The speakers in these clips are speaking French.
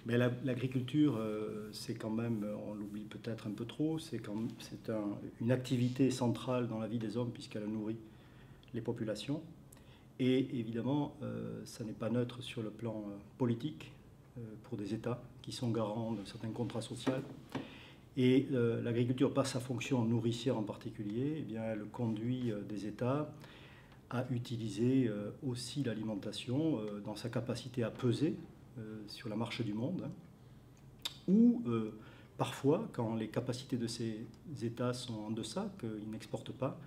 Mais l'agriculture, c'est quand même, on l'oublie peut-être un peu trop, c'est une activité centrale dans la vie des hommes puisqu'elle nourrit les populations. Et évidemment, ça n'est pas neutre sur le plan politique pour des États qui sont garants de certains contrats sociaux. Et l'agriculture, par sa fonction nourricière en particulier, eh bien, elle conduit des États à utiliser aussi l'alimentation dans sa capacité à peser sur la marche du monde, hein, ou parfois, quand les capacités de ces États sont en deçà, qu'ils n'exportent pas,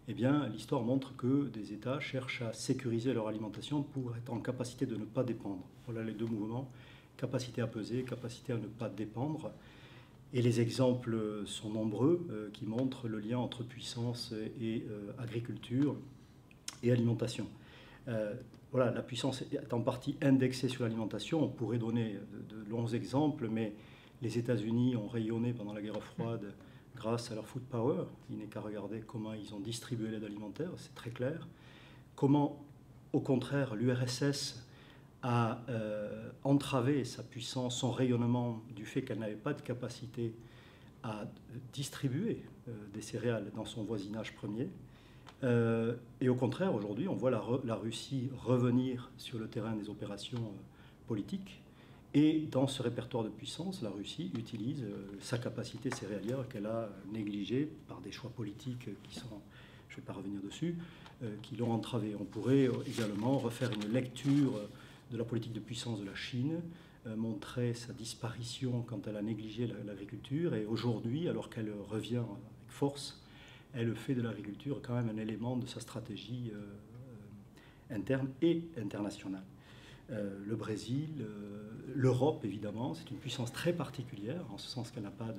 eh bien, l'histoire montre que des États cherchent à sécuriser leur alimentation pour être en capacité de ne pas dépendre. Voilà les deux mouvements, capacité à peser, capacité à ne pas dépendre. Et les exemples sont nombreux qui montrent le lien entre puissance et agriculture et alimentation. Voilà, la puissance est en partie indexée sur l'alimentation. On pourrait donner de longs exemples, mais les États-Unis ont rayonné pendant la guerre froide grâce à leur food power. Il n'est qu'à regarder comment ils ont distribué l'aide alimentaire, c'est très clair. Comment, au contraire, l'URSS a entravé sa puissance, son rayonnement, du fait qu'elle n'avait pas de capacité à distribuer des céréales dans son voisinage premier. Et au contraire, aujourd'hui, on voit la Russie revenir sur le terrain des opérations politiques. Et dans ce répertoire de puissance, la Russie utilise sa capacité céréalière qu'elle a négligée par des choix politiques qui sont, je ne vais pas revenir dessus, qui l'ont entravée. On pourrait également refaire une lecture de la politique de puissance de la Chine, montrer sa disparition quand elle a négligé l'agriculture. Et aujourd'hui, alors qu'elle revient avec force, elle fait de l'agriculture quand même un élément de sa stratégie interne et internationale. Le Brésil, l'Europe évidemment, c'est une puissance très particulière, en ce sens qu'elle n'a pas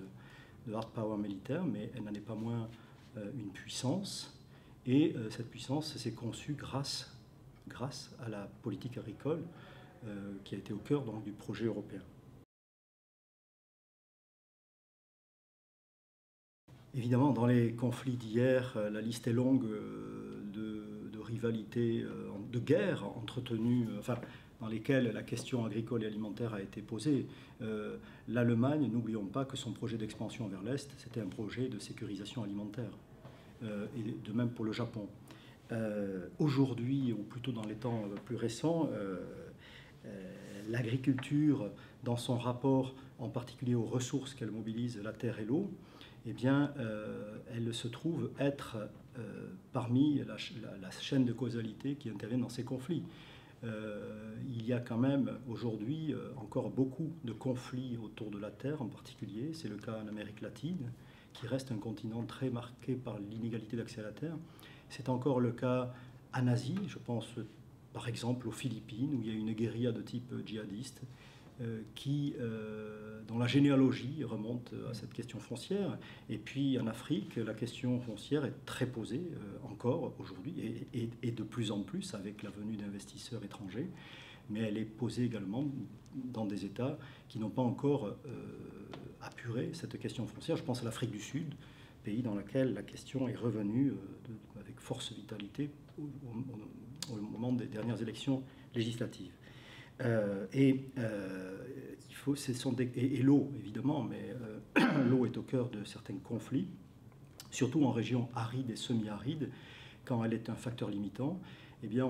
de hard power militaire, mais elle n'en est pas moins une puissance. Et cette puissance s'est conçue grâce à la politique agricole qui a été au cœur donc, du projet européen. Évidemment, dans les conflits d'hier, la liste est longue de rivalités, de guerres entretenues, enfin, dans lesquelles la question agricole et alimentaire a été posée. L'Allemagne, n'oublions pas que son projet d'expansion vers l'Est, c'était un projet de sécurisation alimentaire, et de même pour le Japon. Aujourd'hui, ou plutôt dans les temps plus récents, l'agriculture, dans son rapport en particulier aux ressources qu'elle mobilise, la terre et l'eau, eh bien, elle se trouve être parmi la chaîne de causalité qui intervient dans ces conflits. Il y a quand même aujourd'hui encore beaucoup de conflits autour de la terre en particulier. C'est le cas en Amérique latine, qui reste un continent très marqué par l'inégalité d'accès à la terre. C'est encore le cas en Asie, je pense par exemple aux Philippines, où il y a une guérilla de type djihadiste, dont la généalogie remonte à cette question foncière. Et puis en Afrique, la question foncière est très posée encore aujourd'hui, et de plus en plus avec la venue d'investisseurs étrangers, mais elle est posée également dans des États qui n'ont pas encore apuré cette question foncière. Je pense à l'Afrique du Sud, pays dans lequel la question est revenue avec force vitalité au moment des dernières élections législatives. Et l'eau, évidemment, mais l'eau est au cœur de certains conflits, surtout en régions arides et semi-arides, quand elle est un facteur limitant. Eh bien,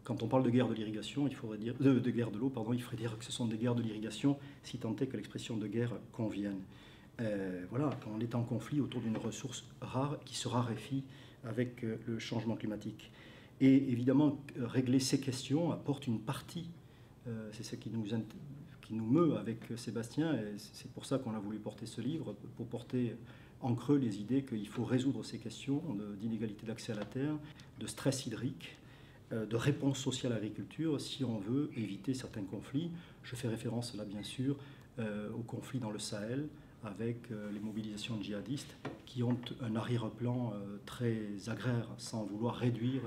quand on parle de guerre de l'irrigation, il faudrait dire de guerre de l'eau, pardon, il faudrait dire que ce sont des guerres de l'irrigation, si tant est que l'expression de guerre convienne. Voilà, quand on est en conflit autour d'une ressource rare qui se raréfie avec le changement climatique. Et évidemment, régler ces questions apporte une partie. C'est ce qui nous meut avec Sébastien, et c'est pour ça qu'on a voulu porter ce livre, pour porter en creux les idées qu'il faut résoudre ces questions d'inégalité d'accès à la terre, de stress hydrique, de réponse sociale à l'agriculture, si on veut éviter certains conflits. Je fais référence là, bien sûr, aux conflits dans le Sahel, avec les mobilisations djihadistes, qui ont un arrière-plan très agraire, sans vouloir réduire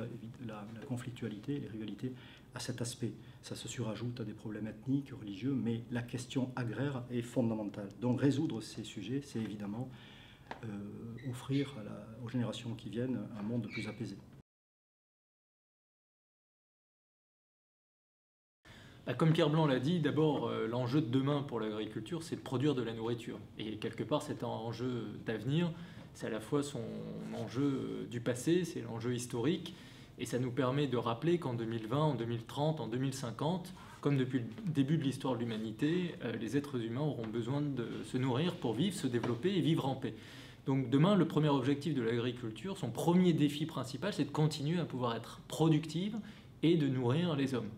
la conflictualité, les rivalités, à cet aspect. Ça se surajoute à des problèmes ethniques, religieux, mais la question agraire est fondamentale. Donc résoudre ces sujets, c'est évidemment offrir aux générations qui viennent un monde plus apaisé. Comme Pierre Blanc l'a dit, d'abord, l'enjeu de demain pour l'agriculture, c'est de produire de la nourriture. Et quelque part, c'est un enjeu d'avenir. C'est à la fois son enjeu du passé, c'est l'enjeu historique. Et ça nous permet de rappeler qu'en 2020, en 2030, en 2050, comme depuis le début de l'histoire de l'humanité, les êtres humains auront besoin de se nourrir pour vivre, se développer et vivre en paix. Donc demain, le premier objectif de l'agriculture, son premier défi principal, c'est de continuer à pouvoir être productive et de nourrir les hommes.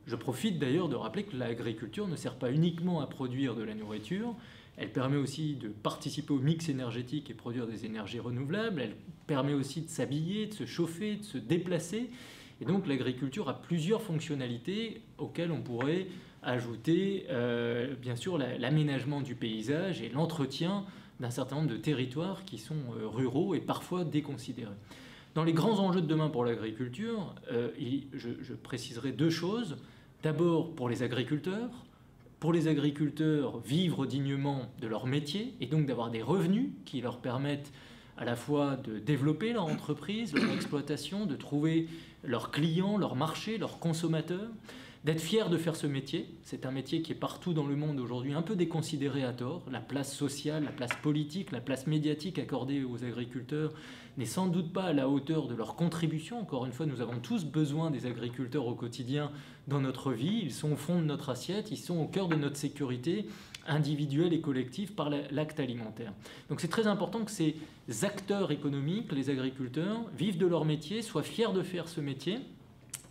Je profite d'ailleurs de rappeler que l'agriculture ne sert pas uniquement à produire de la nourriture, elle permet aussi de participer au mix énergétique et produire des énergies renouvelables, elle permet aussi de s'habiller, de se chauffer, de se déplacer. Et donc l'agriculture a plusieurs fonctionnalités auxquelles on pourrait ajouter bien sûr l'aménagement du paysage et l'entretien d'un certain nombre de territoires qui sont ruraux et parfois déconsidérés. Dans les grands enjeux de demain pour l'agriculture, je préciserai deux choses. D'abord, pour les agriculteurs, vivre dignement de leur métier et donc d'avoir des revenus qui leur permettent à la fois de développer leur entreprise, leur exploitation, de trouver leurs clients, leurs marchés, leurs consommateurs, d'être fiers de faire ce métier. C'est un métier qui est partout dans le monde aujourd'hui un peu déconsidéré à tort. La place sociale, la place politique, la place médiatique accordée aux agriculteurs n'est sans doute pas à la hauteur de leur contribution. Encore une fois, nous avons tous besoin des agriculteurs au quotidien dans notre vie. Ils sont au fond de notre assiette, ils sont au cœur de notre sécurité individuelle et collective par l'acte alimentaire. Donc c'est très important que ces acteurs économiques, les agriculteurs, vivent de leur métier, soient fiers de faire ce métier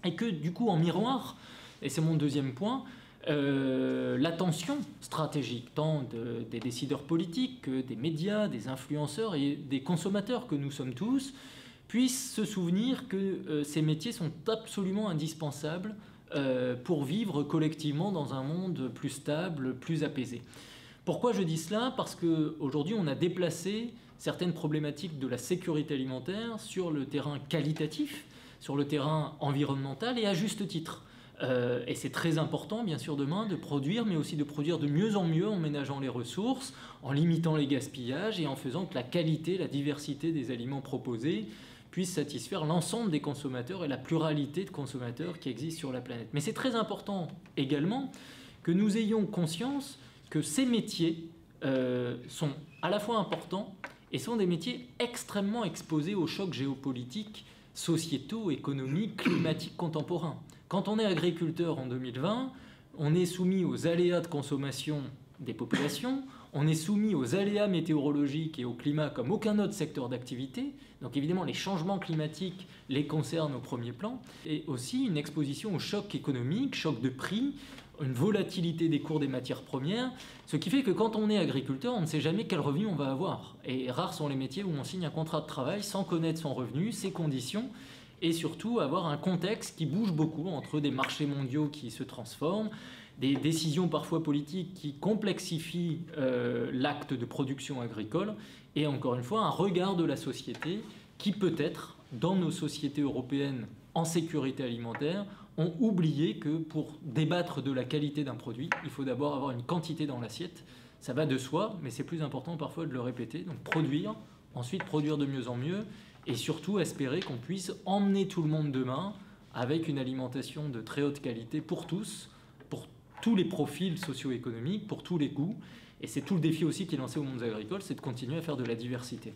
et que du coup en miroir, et c'est mon deuxième point, l'attention stratégique tant des décideurs politiques que des médias, des influenceurs et des consommateurs que nous sommes tous puissent se souvenir que ces métiers sont absolument indispensables pour vivre collectivement dans un monde plus stable, plus apaisé. Pourquoi je dis cela? Parce qu'aujourd'hui on a déplacé certaines problématiques de la sécurité alimentaire sur le terrain qualitatif, sur le terrain environnemental et à juste titre. Et c'est très important, bien sûr, demain, de produire, mais aussi de produire de mieux en mieux en ménageant les ressources, en limitant les gaspillages et en faisant que la qualité, la diversité des aliments proposés puisse satisfaire l'ensemble des consommateurs et la pluralité de consommateurs qui existent sur la planète. Mais c'est très important également que nous ayons conscience que ces métiers sont à la fois importants et sont des métiers extrêmement exposés aux chocs géopolitiques, sociétaux, économiques, climatiques contemporains. Quand on est agriculteur en 2020, on est soumis aux aléas de consommation des populations, on est soumis aux aléas météorologiques et au climat comme aucun autre secteur d'activité. Donc évidemment, les changements climatiques les concernent au premier plan. Et aussi une exposition aux chocs économiques, chocs de prix, une volatilité des cours des matières premières, ce qui fait que quand on est agriculteur, on ne sait jamais quel revenu on va avoir. Et rares sont les métiers où on signe un contrat de travail sans connaître son revenu, ses conditions, et surtout avoir un contexte qui bouge beaucoup entre des marchés mondiaux qui se transforment, des décisions parfois politiques qui complexifient l'acte de production agricole, et encore une fois un regard de la société qui peut-être, dans nos sociétés européennes en sécurité alimentaire, ont oublié que pour débattre de la qualité d'un produit, il faut d'abord avoir une quantité dans l'assiette. Ça va de soi, mais c'est plus important parfois de le répéter. Donc produire, ensuite produire de mieux en mieux, et surtout espérer qu'on puisse emmener tout le monde demain avec une alimentation de très haute qualité pour tous les profils socio-économiques, pour tous les goûts. Et c'est tout le défi aussi qui est lancé au monde agricole, c'est de continuer à faire de la diversité.